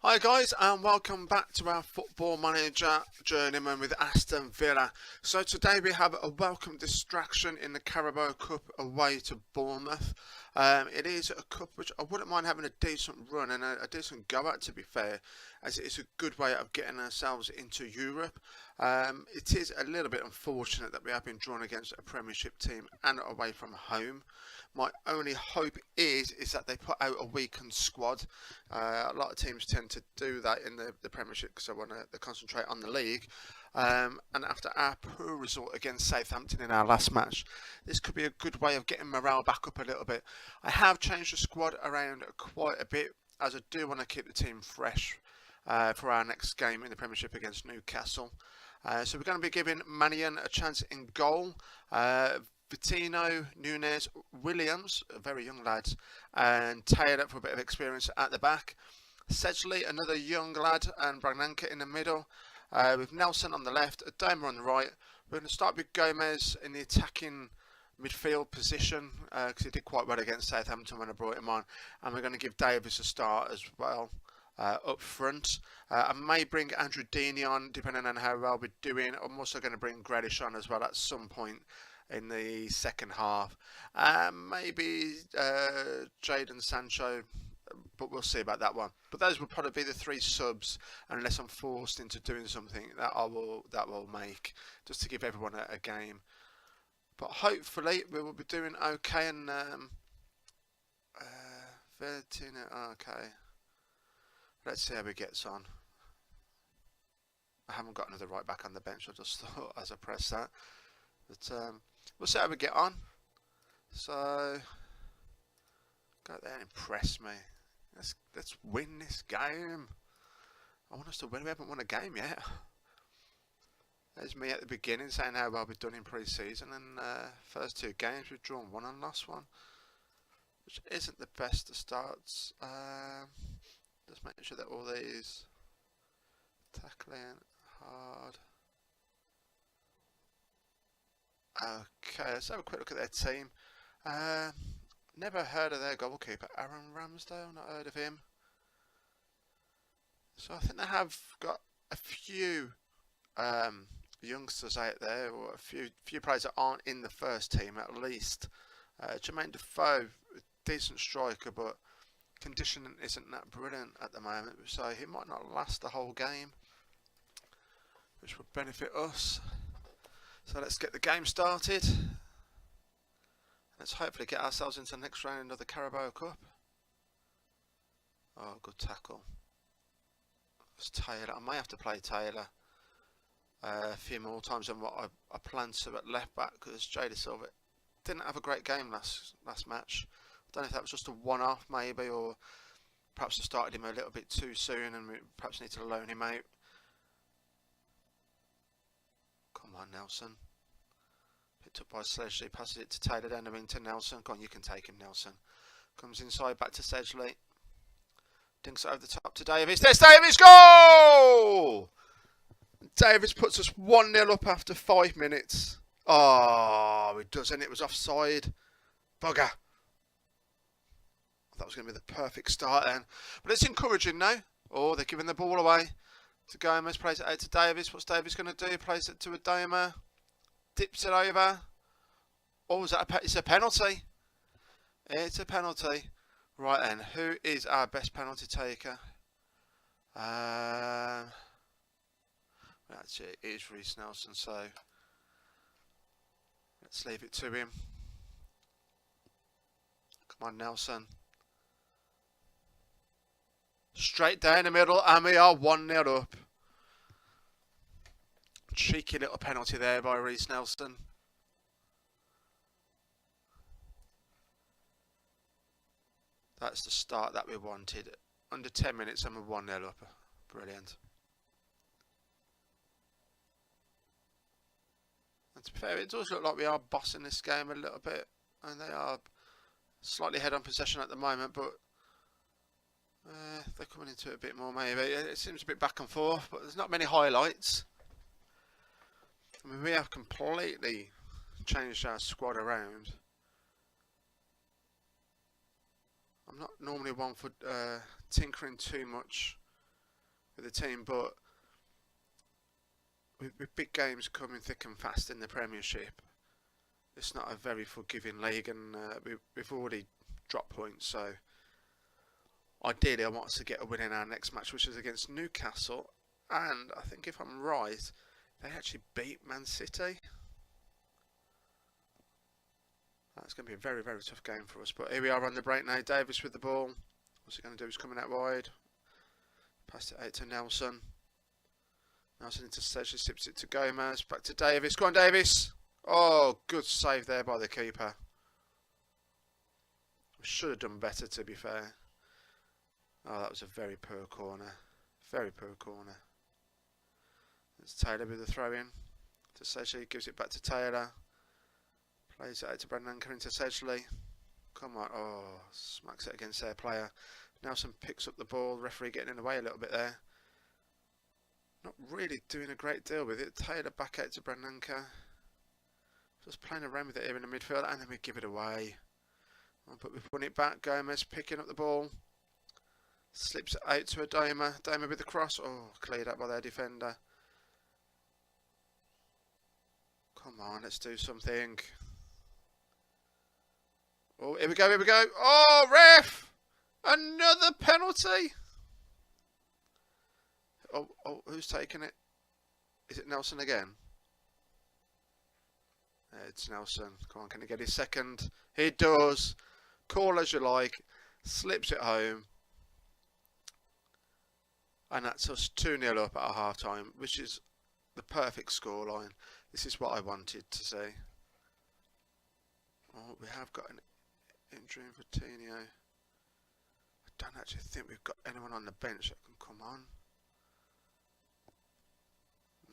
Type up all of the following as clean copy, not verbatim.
Hi guys, and welcome back to our Football Manager Journeyman with Aston Villa. So today we have a welcome distraction in the Caraboa Cup away to Bournemouth. It is a cup which I wouldn't mind having a decent run and a decent go at, to be fair, as it is a good way of getting ourselves into Europe. It is a little bit unfortunate that we have been drawn against a Premiership team and away from home. My only hope is that they put out a weakened squad. A lot of teams tend to do that in the Premiership because they want to concentrate on the league. And after our poor result against Southampton in our last match, this could be a good way of getting morale back up a little bit. I have changed the squad around quite a bit, as I do want to keep the team fresh for our next game in the Premiership against Newcastle. So we're going to be giving Mannion a chance in goal. Vittino, Nunes, Williams, very young lads, and Taylor for a bit of experience at the back. Sedgley, another young lad, and Bragnanka in the middle. With Nelson on the left, Adama on the right. We're going to start with Gomez in the attacking midfield position because he did quite well against Southampton when I brought him on. And we're going to give Davis a start as well up front. I may bring Andrew Deeney on depending on how well we're doing. I'm also going to bring Grealish on as well at some point in the second half. Maybe Jadon Sancho, but we'll see about that one. But those will probably be the three subs, unless I'm forced into doing something that will make, just to give everyone a game. But hopefully we will be doing okay. And okay. Let's see how he gets on. I haven't got another right back on the bench. I just thought as I press that. But we'll see how we get on. So go there and impress me. Let's win this game. I want us to win. We haven't won a game yet. There's me at the beginning saying how well we've done in pre-season, and first two games we've drawn one and lost one, which isn't the best of starts. Just making sure that all these tackling hard. Okay, let's have a quick look at their team. Never heard of their goalkeeper, Aaron Ramsdale, not heard of him. So I think they have got a few youngsters out there, or a few players that aren't in the first team at least. Jermaine Defoe, decent striker, but conditioning isn't that brilliant at the moment, so he might not last the whole game, which would benefit us. So let's get the game started. Let's hopefully get ourselves into the next round of the Caraboa Cup. Oh, good tackle. It's Taylor. I may have to play Taylor a few more times than what I planned to at left back, because Jada Silva didn't have a great game last match. I don't know if that was just a one-off maybe, or perhaps I started him a little bit too soon and we perhaps need to loan him out. Come on, Nelson. Picked up by Sedgley, passes it to Taylor, down the wing to Nelson. Go on, you can take him, Nelson. Comes inside, back to Sedgley. Dinks it over the top to Davis. There's Davis, goal! Davis puts us 1-0 up after 5 minutes. Oh, it doesn't. It was offside. Bugger. That was going to be the perfect start then. But it's encouraging now. Oh, they're giving the ball away to Gomez. Plays it out to Davis. What's Davis going to do? Plays it to Adama. Dips it over. Oh, is that it's a penalty? It's a penalty. Right then, who is our best penalty taker? Actually, it is Reece Nelson, so let's leave it to him. Come on, Nelson. Straight down the middle, and we are 1-0 up. Cheeky little penalty there by Reece Nelson. That's the start that we wanted. Under 10 minutes and we're 1-0 up. Brilliant. And to be fair, it does look like we are bossing this game a little bit. And they are slightly ahead on possession at the moment, but they're coming into it a bit more maybe. It seems a bit back and forth, but there's not many highlights. I mean, we have completely changed our squad around. I'm not normally one for tinkering too much with the team, but with big games coming thick and fast in the Premiership, it's not a very forgiving league, and we've already dropped points, so ideally I want us to get a win in our next match, which is against Newcastle, and I think if I'm right, they actually beat Man City. That's going to be a very, very tough game for us. But here we are on the break now. Davis with the ball. What's he going to do? He's coming out wide. Passed it out to Nelson. Nelson into stage. He slips it to Gomez. Back to Davis. Go on, Davis. Oh, good save there by the keeper. Should have done better, to be fair. Oh, that was a very poor corner. Very poor corner. It's Taylor with the throw in. To Sedgley. Gives it back to Taylor. Plays it out to Brandonka into Sedgley. Come on. Oh, smacks it against their player. Nelson picks up the ball. Referee getting in the way a little bit there. Not really doing a great deal with it. Taylor back out to Brandonka. Just playing around with it here in the midfield. And then we give it away. But we've won it back. Gomez picking up the ball. Slips it out to Adoma. Adoma with the cross. Oh, cleared out by their defender. Come on, let's do something. Oh, here we go, here we go. Oh, ref! Another penalty. Oh, who's taking it? Is it Nelson again? It's Nelson. Come on, can he get his second? He does. Call as you like. Slips it home. And that's us 2-0 up at half time, which is the perfect scoreline. This is what I wanted to see. Oh, we have got an injury in Coutinho. I don't actually think we've got anyone on the bench that can come on.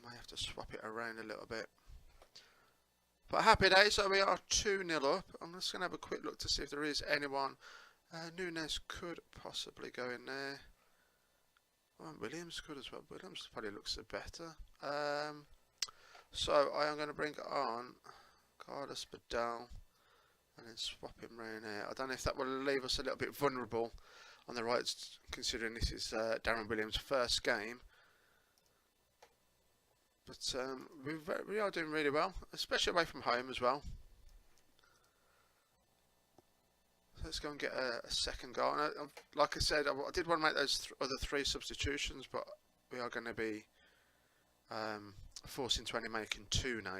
Might have to swap it around a little bit. But happy day, so we are 2-0 up. I'm just going to have a quick look to see if there is anyone. Nunes could possibly go in there. Well, Williams could as well. Williams probably looks the better. So I am going to bring on Carlos Badal and then swap him round here. I don't know if that will leave us a little bit vulnerable on the right, considering this is Darren Williams' first game. But we are doing really well, especially away from home as well. So let's go and get a second goal. And like I said, I did want to make those other 3 substitutions, but we are going to be forcing to only making 2 now.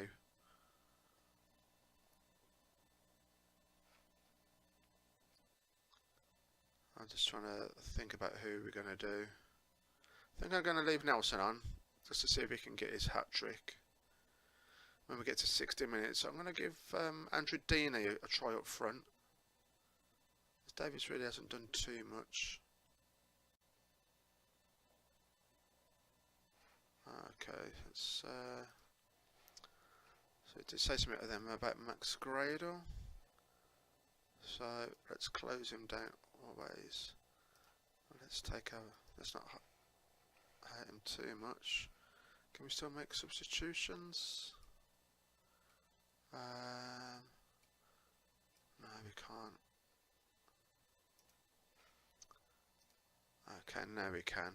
I'm just trying to think about who we're going to do. I think I'm going to leave Nelson on, just to see if he can get his hat-trick when we get to 60 minutes. I'm going to give Andrew Deeney a try up front. Davis really hasn't done too much. Okay, let's so it did say something to them about Max Gradle. So let's close him down always. Let's not hurt him too much. Can we still make substitutions? No, we can't. Okay, now we can.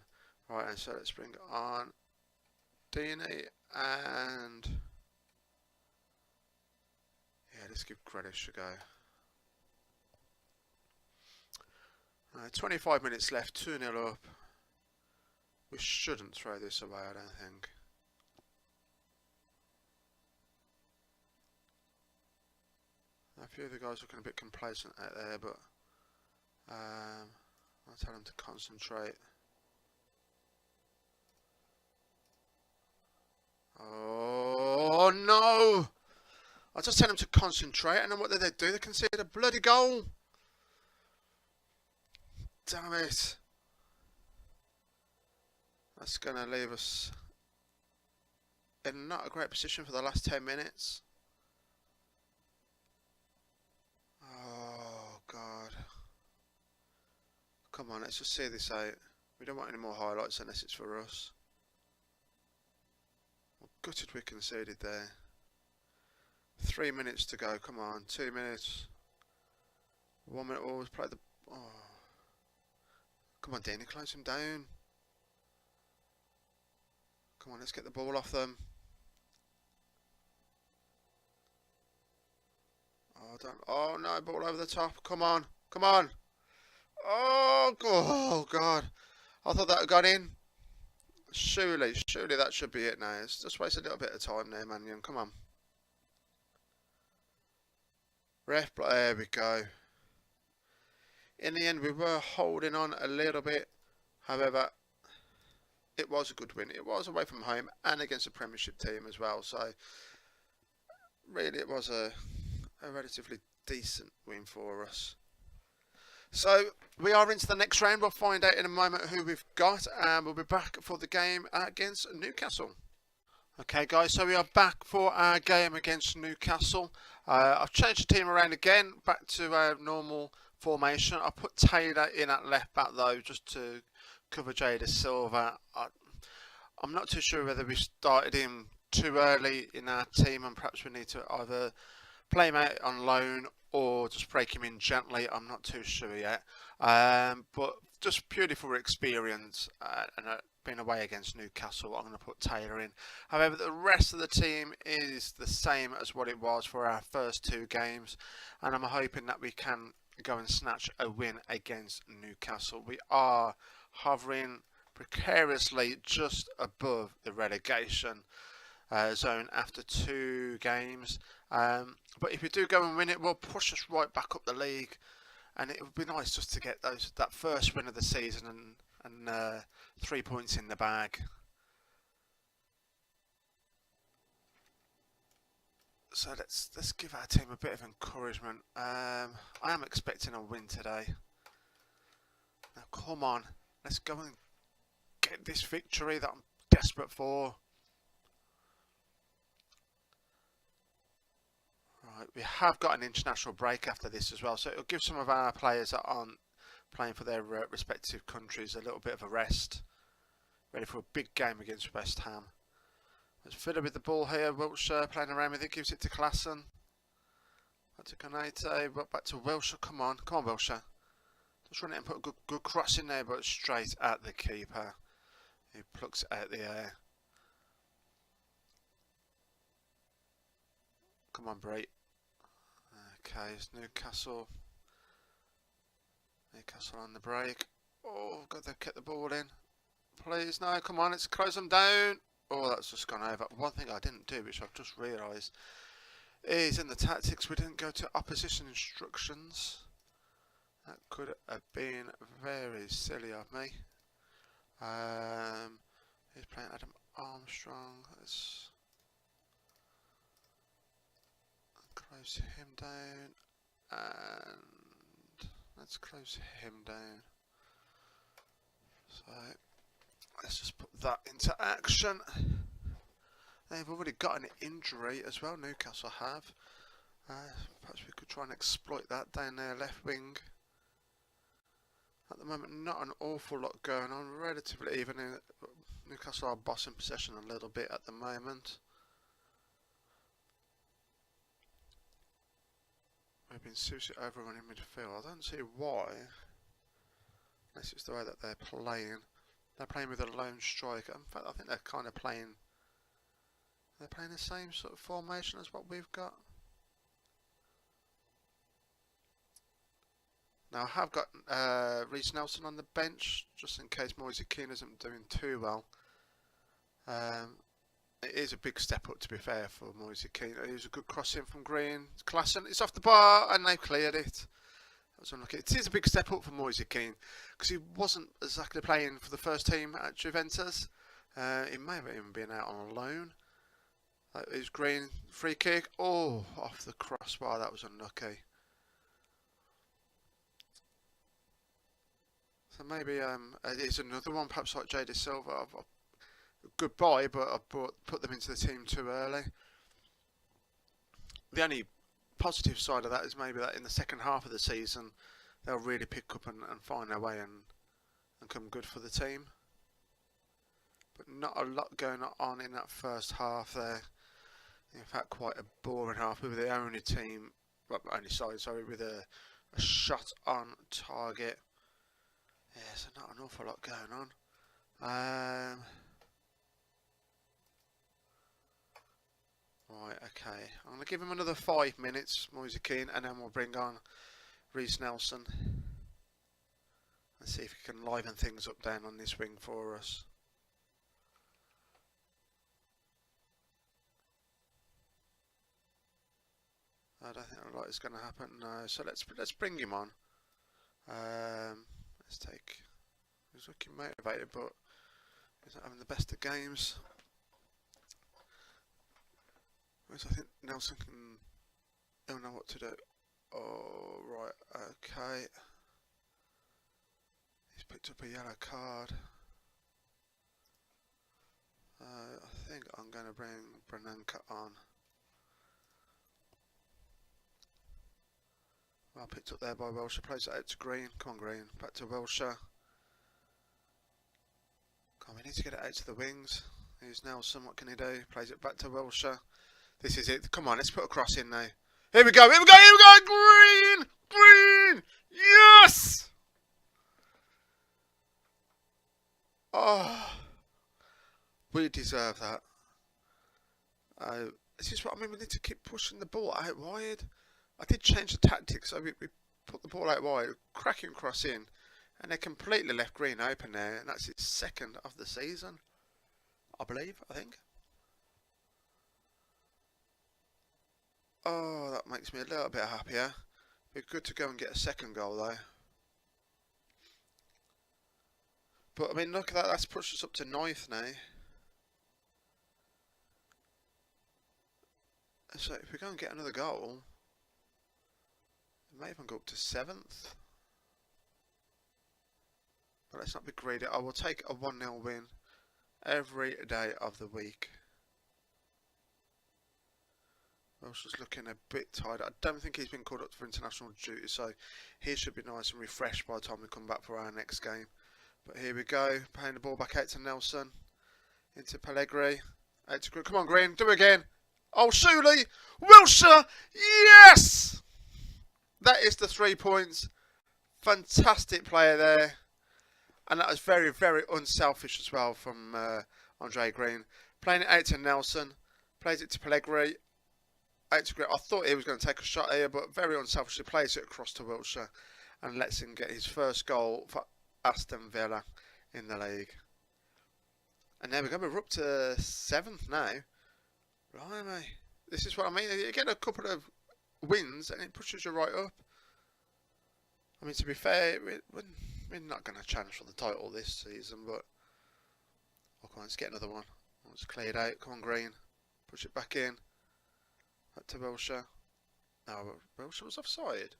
Right, and so let's bring on Deeney and yeah, let's give Grealish a go. 25 minutes left, 2-0 up. We shouldn't throw this away, I don't think. A few of the guys looking a bit complacent out there, but I'll tell them to concentrate. Oh no! I just tell them to concentrate, and then what do? They concede a bloody goal. Damn it! That's going to leave us in not a great position for the last 10 minutes. Oh God! Come on, let's just see this out. We don't want any more highlights unless it's for us. Well, gutted we conceded there. 3 minutes to go. Come on, 2 minutes. 1 minute. Always play the. Oh. Come on, Danny, close him down. Come on, let's get the ball off them. Oh, don't. Oh no, ball over the top. Come on. Come on. Oh God. I thought that had gone in. Surely that should be it now. It's just waste a little bit of time there, Mannion. Come on. Ref, there we go. In the end, we were holding on a little bit. However, it was a good win. It was away from home and against a Premiership team as well. So, really, it was a relatively decent win for us. So, we are into the next round. We'll find out in a moment who we've got. And we'll be back for the game against Newcastle. Okay, guys, so we are back for our game against Newcastle. I've changed the team around again, back to our normal formation. I put Taylor in at left back, though, just to cover Jada Silva. I'm not too sure whether we started him too early in our team, and perhaps we need to either play him out on loan or just break him in gently. I'm not too sure yet. But just purely for experience and being away against Newcastle, I'm going to put Taylor in. However, the rest of the team is the same as what it was for our first two games, and I'm hoping that we can go and snatch a win against Newcastle. We are hovering precariously just above the relegation zone after two games. But if we do go and win it, we'll push us right back up the league, and it would be nice just to get that first win of the season and 3 points in the bag. So let's give our team a bit of encouragement. I am expecting a win today. Now come on, let's go and get this victory that I'm desperate for. Right, we have got an international break after this as well, so it'll give some of our players that aren't playing for their respective countries a little bit of a rest. Ready for a big game against West Ham. There's Villa with the ball here. Wilshere playing around with it, gives it to Klassen. Back to Konate, back to Wilshere. Come on, Wilshere. Just run it and put a good cross in there, but straight at the keeper. He plucks it out the air. Come on, Bray. Okay, it's Newcastle. Newcastle on the break. Oh, God, they've kept the ball in. Please, no, come on, let's close them down. Oh, that's just gone over. One thing I didn't do, which I've just realised, is in the tactics we didn't go to opposition instructions. That could have been very silly of me. He's playing Adam Armstrong. Let's close him down, and let's close him down. So let's just put that into action. They've already got an injury as well, Newcastle have. Perhaps we could try and exploit that down their left wing. At the moment, not an awful lot going on, relatively even. Newcastle are bossing possession a little bit at the moment. We've been seriously overrun in midfield. I don't see why, unless it's the way that they're playing. They're playing with a lone striker. In fact, I think they're kind of playing. They're playing the same sort of formation as what we've got. Now I have got Reece Nelson on the bench, just in case Moise Keane isn't doing too well. It is a big step up, to be fair, for Moise Keane. It was a good cross in from Green. Klassen, it's off the bar, and they've cleared it. That was unlucky. It is a big step up for Moise Keane, because he wasn't exactly playing for the first team at Juventus. He may have even been out on loan. That is Green, free kick. Oh, off the crossbar, that was unlucky. So maybe it's another one, perhaps like Jada Silva. Good buy, but I put them into the team too early. The only positive side of that is maybe that in the second half of the season they'll really pick up and find their way and come good for the team. But not a lot going on in that first half there. In fact, quite a boring half. We were the only team, well, only side, sorry, with a shot on target. Yeah, so not an awful lot going on. Right, okay. I'm going to give him another 5 minutes, Moise Keane, and then we'll bring on Reece Nelson. And see if he can liven things up down on this wing for us. I don't think a lot is going to happen. No, so let's bring him on. Let's take. He's looking motivated, but he's not having the best of games. Whereas I think Nelson can. He'll know what to do. Oh right, okay. He's picked up a yellow card. I think I'm going to bring Brananka on. Well picked up there by Wilshere, plays it out to Green. Come on Green, back to Wilshere. Come on, we need to get it out to the wings. Here's Nelson, what can he do? Plays it back to Wilshere. This is it, come on, let's put a cross in now. Here we go, here we go, here we go! Green! Green! Yes! Oh, we deserve that. This is what I mean, we need to keep pushing the ball out wide. I did change the tactics, so we put the ball out wide, cracking cross in, and they completely left Green open there, and that's its second of the season, I think. Oh, that makes me a little bit happier. Be good to go and get a second goal though. But I mean, look at that, that's pushed us up to 9th now. So if we go and get another goal, may even go up to 7th. But let's not be greedy. I will take a 1-0 win every day of the week. Wilshere's looking a bit tired. I don't think he's been called up for international duty, so he should be nice and refreshed by the time we come back for our next game. But here we go, playing the ball back out to Nelson, into Pellegrini, out to Green. Come on Green, do it again. Oh, Shuley, Wilshere, yes! That is the 3 points. Fantastic player there. And that was very, very unselfish as well from Andre Green. Playing it out to Nelson. Plays it to Pellegrini. Out to Green. I thought he was going to take a shot here, but very unselfishly plays it across to Wilshere. And lets him get his first goal for Aston Villa in the league. And there we go. We're up to 7th now. Blimey. This is what I mean. You get a couple of wins and it pushes you right up. I mean, to be fair, we're not going to challenge for the title this season, but oh, come on, let's get another one. It's cleared out. Come on, Green. Push it back in. Back to Wilshere. No, Wilshere was offside.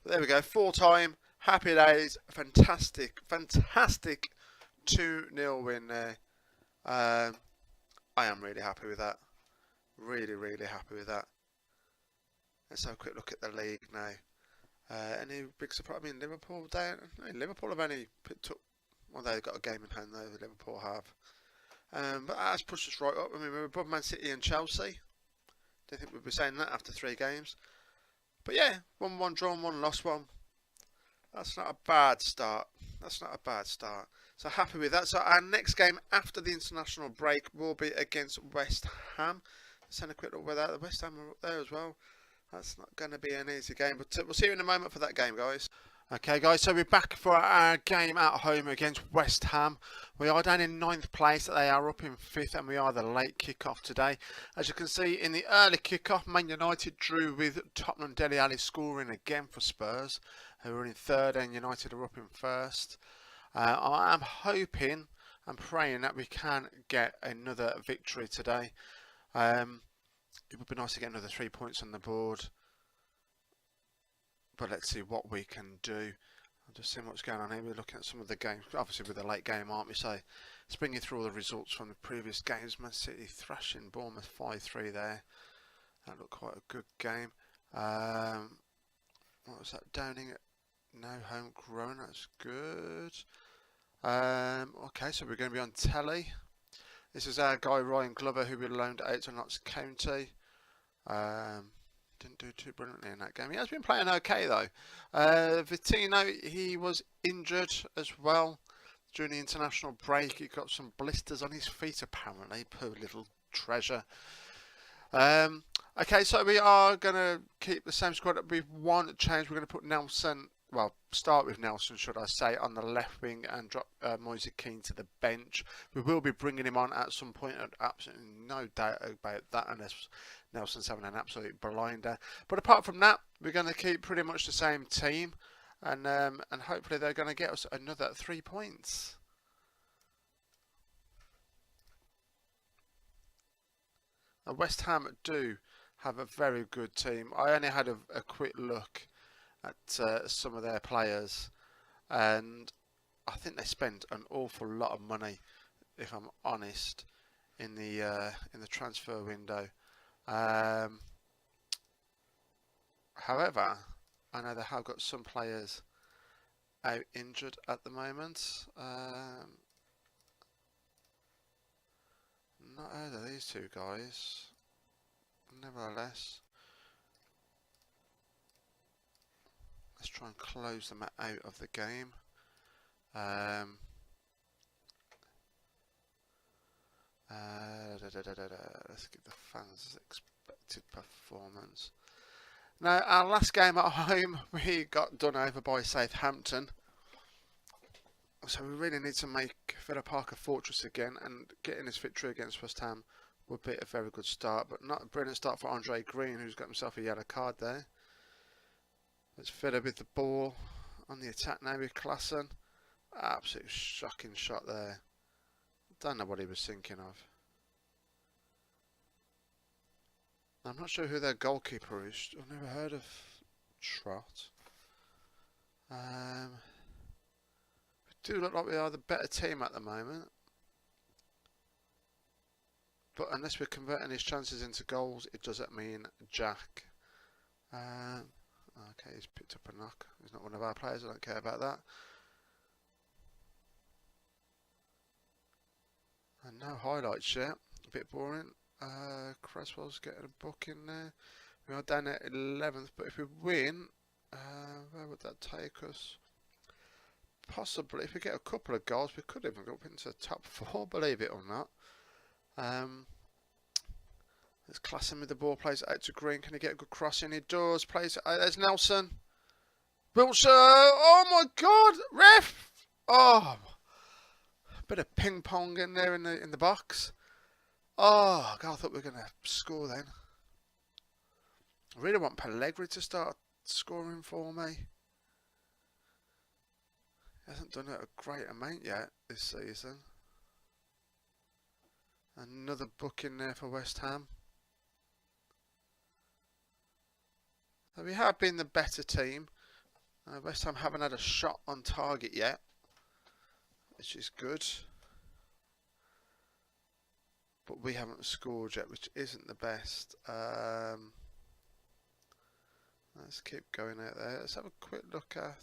But there we go. 4-time. Happy days. Fantastic. Fantastic 2-0 win there. I am really happy with that. Really, really happy with that. Let's have a quick look at the league now. Any big surprise? I mean, Liverpool down. Liverpool have only picked up. Well, they've got a game in hand though. Liverpool have. But that's pushed us right up. I mean, we're above Man City and Chelsea. Don't think we'd be saying that after 3 games. But yeah, 1-1 drawn, 1 lost, 1. That's not a bad start. That's not a bad start. So happy with that. So our next game after the international break will be against West Ham. Let's send a quick look where the West Ham are up there as well. That's not going to be an easy game, but we'll see you in a moment for that game, guys. Okay, guys, so we're back for our game at home against West Ham. We are down in 9th place. They are up in 5th, and we are the late kick-off today. As you can see, in the early kick-off, Man United drew with Tottenham. Dele Alli scoring again for Spurs, who are in 3rd, and United are up in 1st. I am hoping and praying that we can get another victory today. It would be nice to get another 3 points on the board. But let's see what we can do. I'm just seeing what's going on here. We're looking at some of the games. Obviously with the late game, aren't we? So let's bring you through all the results from the previous games. Man City thrashing Bournemouth 5-3 there. That looked quite a good game. What was that? Downing at no homegrown. That's good. Okay, so we're going to be on telly. This is our guy Ryan Glover, who we loaned out to Notts County. Didn't do too brilliantly in that game. He has been playing okay though. Vittino, he was injured as well during the international break. He got some blisters on his feet apparently. Poor little treasure. Okay, so we are going to keep the same squad. We want to change. We're going to put Nelson, well, start with Nelson, should I say, on the left wing and drop Moise Kean to the bench. We will be bringing him on at some point, absolutely no doubt about that, unless Nelson's having an absolute blinder. But apart from that, we're going to keep pretty much the same team, and hopefully they're going to get us another 3 points. Now, West Ham do have a very good team. I only had a quick look at some of their players, and I think they spent an awful lot of money, if I'm honest, in the transfer window. However, I know they have got some players out injured at the moment. Not heard of these two guys. Nevertheless, let's try and close them out of the game. Let's give the fans expected performance. Now, our last game at home, we got done over by Southampton. So we really need to make Villa Park a fortress again, and getting this victory against West Ham would be a very good start, but not a brilliant start for Andre Green, who's got himself a yellow card there. It's Villa with the ball on the attack now with Klassen. Absolute shocking shot there. Don't know what he was thinking of. I'm not sure who their goalkeeper is. I've never heard of Trott. We do look like we are the better team at the moment. But unless we're converting his chances into goals, it doesn't mean jack. Okay, he's picked up a knock. He's not one of our players. I don't care about that. And no highlights yet. A bit boring. Cresswell's getting a book in there. We are down at 11th, but if we win, where would that take us? Possibly, if we get a couple of goals, we could even go up into the top 4, believe it or not. There's Klassen with the ball, plays it out to Green. Can he get a good cross in? He does. Plays it out. There's Nelson. Wiltshire. Oh my God, ref. Oh, bit of ping pong in there in the box. Oh God, I thought we were gonna score then. I really want Pellegrini to start scoring for me. He hasn't done it a great amount yet this season. Another book in there for West Ham. So we have been the better team. West Ham haven't had a shot on target yet, which is good. But we haven't scored yet, which isn't the best. Let's keep going out there. Let's have a quick look at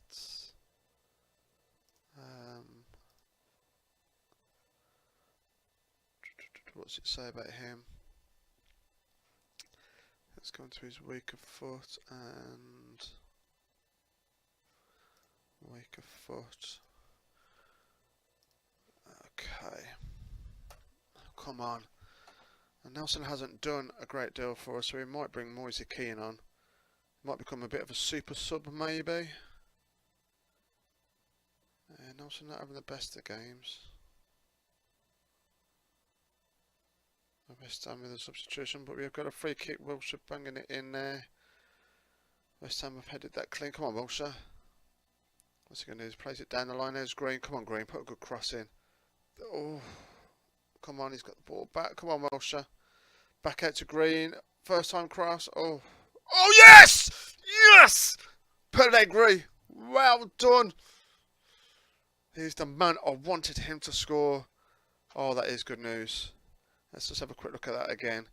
what's it say about him. Let's go into his weaker foot and weaker foot. Okay, come on. And Nelson hasn't done a great deal for us, so we might bring Moise Kean on. Might become a bit of a super sub, maybe. Nelson not having the best of games. West Ham with a substitution, but we've got a free kick. Wiltshire banging it in there. West Ham have headed that clean. Come on, Wiltshire. What's he going to do? Plays it down the line. There's Green. Come on, Green. Put a good cross in. Oh, come on. He's got the ball back. Come on, Wiltshire. Back out to Green. First time cross. Oh, oh yes! Yes! Pellegrini. Well done. He's the man I wanted him to score. Oh, that is good news. Let's just have a quick look at that again.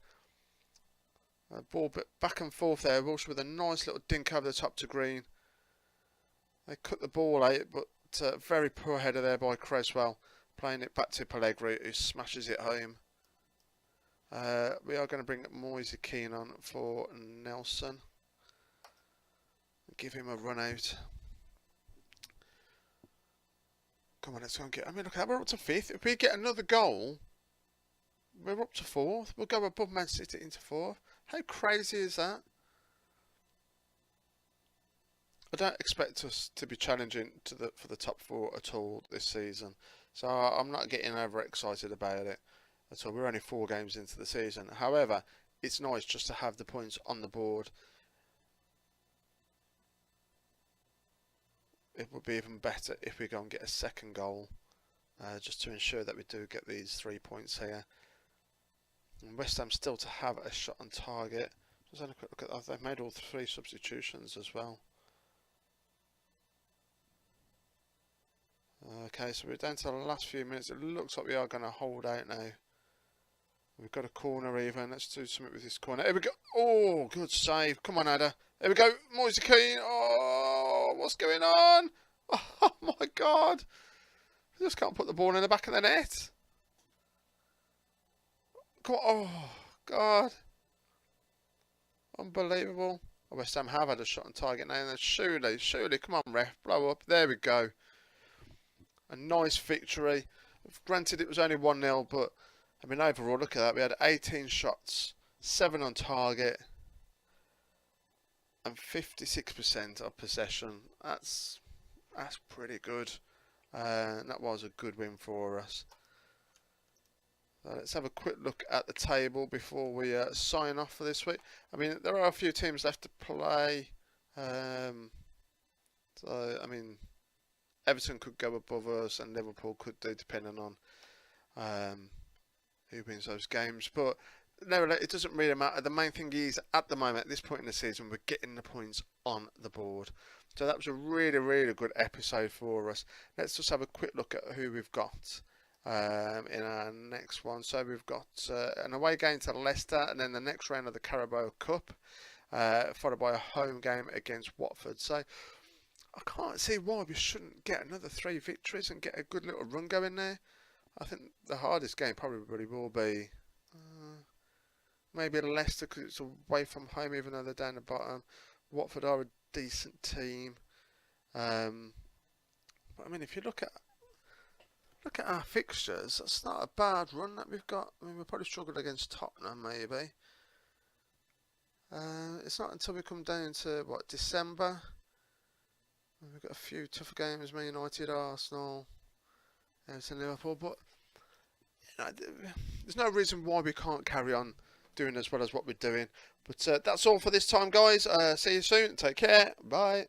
Ball bit back and forth there. Wiltshire with a nice little dink over the top to Green. They cut the ball out, but very poor header there by Cresswell. Playing it back to Pellegrini, who smashes it home. We are going to bring Moise Kean on for Nelson. Give him a run out. Come on, let's go and get... I mean, look, we're up to 5th. If we get another goal, we're up to 4th. We'll go above Man City into 4th. How crazy is that? I don't expect us to be challenging for the top 4 at all this season. So I'm not getting overexcited about it at all. We're only 4 games into the season. However, it's nice just to have the points on the board. It would be even better if we go and get a second goal, just to ensure that we do get these 3 points here. And West Ham still to have a shot on target. Just have a quick look at that. They've made all 3 substitutions as well. Okay, so we're down to the last few minutes. It looks like we are going to hold out now. We've got a corner even. Let's do something with this corner. Here we go. Oh, good save. Come on, Ada. There we go. Moise Keane. Oh, what's going on? Oh, my God. I just can't put the ball in the back of the net. Come on. Oh, God. Unbelievable. West Ham have had a shot on target now. And surely, come on, ref. Blow up. There we go. A nice victory. Granted, it was only 1-0, but I mean, overall, look at that. We had 18 shots, 7 on target, and 56% of possession. That's pretty good. That was a good win for us. Let's have a quick look at the table before we sign off for this week. I mean, there are a few teams left to play. So, I mean, Everton could go above us and Liverpool could do, depending on who wins those games. But no, it doesn't really matter. The main thing is, at the moment, at this point in the season, we're getting the points on the board. So that was a really, really good episode for us. Let's just have a quick look at who we've got in our next one. So we've got an away game to Leicester, and then the next round of the Caraboa Cup, followed by a home game against Watford. So I can't see why we shouldn't get another 3 victories and get a good little run going there. I think the hardest game probably will be maybe Leicester, because it's away from home, even though they're down the bottom. Watford are a decent team. But I mean, if you look at our fixtures, that's not a bad run that we've got. I mean, we'll probably struggle against Tottenham, maybe. It's not until we come down to what, December. We've got a few tougher games: Man United, Arsenal, Everton, Liverpool. But you know, there's no reason why we can't carry on doing as well as what we're doing. But that's all for this time, guys. See you soon. Take care. Bye.